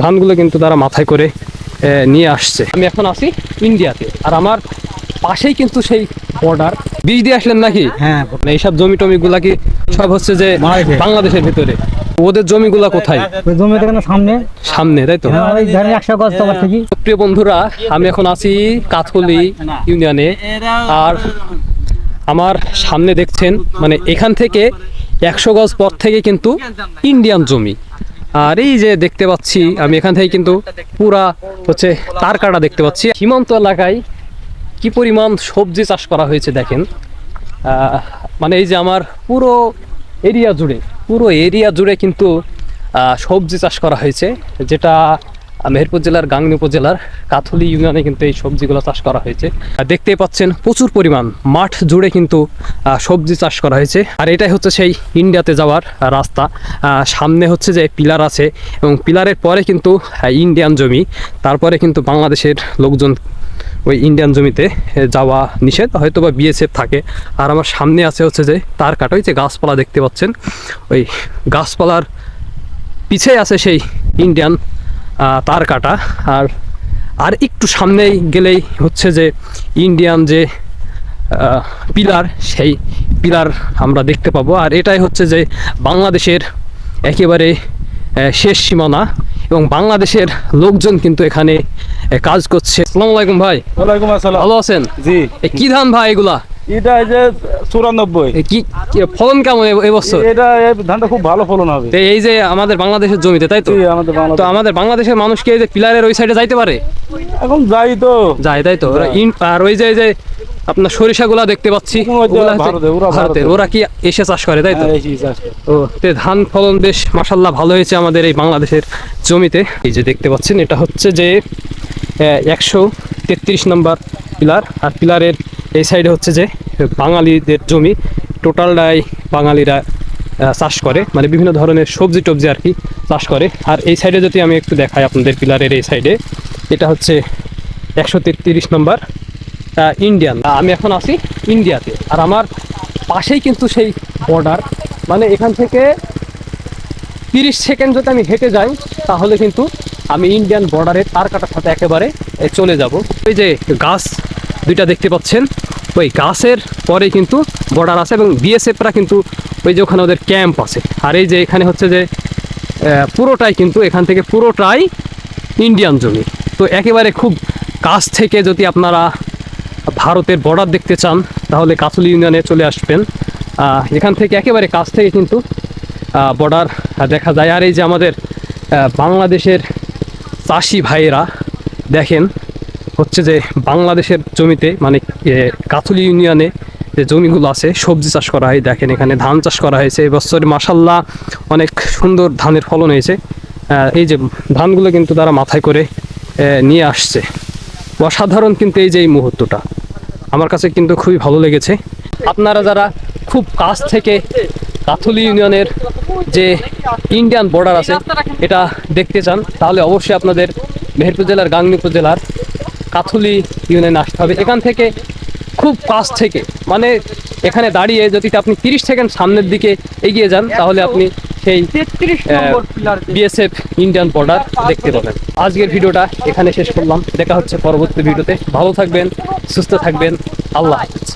ধানগুলো কিন্তু তারা মাথায় করে নিয়ে আসছে। আমি এখন আছি ইন্ডিয়াতে, আর আমার পাশেই কিন্তু সেই বর্ডার। বীজ দিয়ে আসলেন নাকি? হ্যাঁ, এইসব জমি টমিগুলা কি সব হচ্ছে যে বাংলাদেশের ভিতরে? ওদের জমিগুলা কোথায়? জমি দেখেন সামনে সামনে, তাই তো? 100 গজ তোমার থেকে। প্রিয় বন্ধুরা, আমি এখন আছি কাথলি ইউনিয়নে, আর আমার সামনে দেখছেন মানে এখান থেকে 100 গজ পথ থেকে কিন্তু ইন্ডিয়ান জমি। আর এই যে দেখতে পাচ্ছি আমি এখান থেকে কিন্তু পুরা হচ্ছে তার কাটা দেখতে পাচ্ছি। সীমান্ত এলাকায় কি পরিমাণ সবজি চাষ করা হয়েছে দেখেন। মানে এই যে আমার পুরো এরিয়া জুড়ে কিন্তু সবজি চাষ করা হয়েছে, যেটা মেহেরপুর জেলার গাংনী উপজেলার কাথলি ইউনিয়নে কিন্তু এই সবজিগুলো চাষ করা হয়েছে। দেখতেই পাচ্ছেন প্রচুর পরিমাণ মাঠ জুড়ে কিন্তু সবজি চাষ করা হয়েছে। আর এটাই হচ্ছে সেই ইন্ডিয়াতে যাওয়ার রাস্তা। সামনে হচ্ছে যে পিলার আছে, এবং পিলারের পরে কিন্তু ইন্ডিয়ান জমি, তারপরে কিন্তু বাংলাদেশের লোকজন ওই ইন্ডিয়ান জমিতে যাওয়া নিষেধ, হয়তো বা বিএসএফ থাকে। আর আমার সামনে আছে হচ্ছে যে তার কাটা, ওই যে গাছপালা দেখতে পাচ্ছেন, ওই গাছপালার পিছে আছে সেই ইন্ডিয়ান তার কাটা। আর একটু সামনেই গেলেই হচ্ছে যে ইন্ডিয়ান যে পিলার, সেই পিলার আমরা দেখতে পাবো। আর এটাই হচ্ছে যে বাংলাদেশের একেবারে শেষ সীমানা, এবং বাংলাদেশের লোকজন কিন্তু এখানে কাজ করছে। আসসালামু আলাইকুম ভাই। ওয়ালাইকুম আসসালাম। ভালো আছেন? জি। কি ধান ভাই এগুলা? এটা এই যে 94। কি ফলন কেমন এবছর? এটা ধানটা খুব ভালো ফলন হবে। এই যে আমাদের বাংলাদেশের জমিতে, তাই তো? জি, আমাদের বাংলাদেশ। তো আমাদের বাংলাদেশের মানুষ কি এই যে পিলারের ওই সাইডে যাইতে পারে? এখন যাই তো যায়, তাই তো? আর ওই যে আপনার সরিষাগুলা দেখতে পাচ্ছি, ভারতের, ওরা কি এসে চাষ করে, তাই তো? ও ধান ফলন বেশ মাশাআল্লাহ ভালো হয়েছে আমাদের এই বাংলাদেশের জমিতে। এই যে দেখতে পাচ্ছেন, এটা হচ্ছে যে 133 নম্বর পিলার। আর পিলারের এই সাইডে হচ্ছে যে বাঙালিদের জমি, টোটালটাই বাঙালিরা চাষ করে, মানে বিভিন্ন ধরনের সবজি টবজি আর কি চাষ করে। আর এই সাইডে যদি আমি একটু দেখাই আপনাদের, পিলারের এই সাইডে এটা হচ্ছে 133 নম্বর ইন্ডিয়ান। আমি এখন আছি ইন্ডিয়াতে, আর আমার পাশেই কিন্তু সেই বর্ডার। মানে এখান থেকে 30 সেকেন্ড যদি আমি হেঁটে যাই, তাহলে কিন্তু আমি ইন্ডিয়ান বর্ডারের তার কাটার সাথে একেবারে চলে যাব। ওই যে গাছ দুইটা দেখতে পাচ্ছেন, ওই গাছের পরে কিন্তু বর্ডার আছে, এবং বিএসএফরা কিন্তু ওই যে ওখানে ওদের ক্যাম্প আছে। আর এই যে এখানে হচ্ছে যে পুরোটাই কিন্তু এখান থেকে পুরোটাই ইন্ডিয়ান জমি। তো একেবারে খুব কাছ থেকে যদি আপনারা ভারতের বর্ডার দেখতে চান, তাহলে কাথলি ইউনিয়নে চলে আসবেন। এখান থেকে একেবারে কাছ থেকে কিন্তু বর্ডার দেখা যায়। আর এই যে আমাদের বাংলাদেশের চাষি ভাইয়েরা দেখেন, হচ্ছে যে বাংলাদেশের জমিতে, মানে কাথলি ইউনিয়নে যে জমিগুলো আছে সবজি চাষ করা হয়। দেখেন এখানে ধান চাষ করা হয়েছে এবছর, মাশাআল্লাহ অনেক সুন্দর ধানের ফলন হয়েছে। এই যে ধানগুলো কিন্তু তারা মাথায় করে নিয়ে আসছে। অসাধারণ কিন্তু এই যে এই মুহূর্তটা আমার কাছে কিন্তু খুবই ভালো লেগেছে। আপনারা যারা খুব কাছ থেকে কাথলি ইউনিয়নের যে ইন্ডিয়ান বর্ডার আছে এটা দেখতে চান, তাহলে অবশ্যই আপনাদের মেহেরপুর জেলার গাংনী উপজেলার কাথলি ইউনিয়নে আসতে হবে। এখান থেকে খুব কাছ থেকে, মানে এখানে দাঁড়িয়ে যদি আপনি 30 সেকেন্ড সামনের দিকে এগিয়ে যান, তাহলে আপনি সেই বিএসএফ ইন্ডিয়ান বর্ডার দেখতে পাবেন। আজকের ভিডিওটা এখানে শেষ করলাম, দেখা হচ্ছে পরবর্তী ভিডিওতে। ভালো থাকবেন, সুস্থ থাকবেন, আল্লাহ হাফেজ।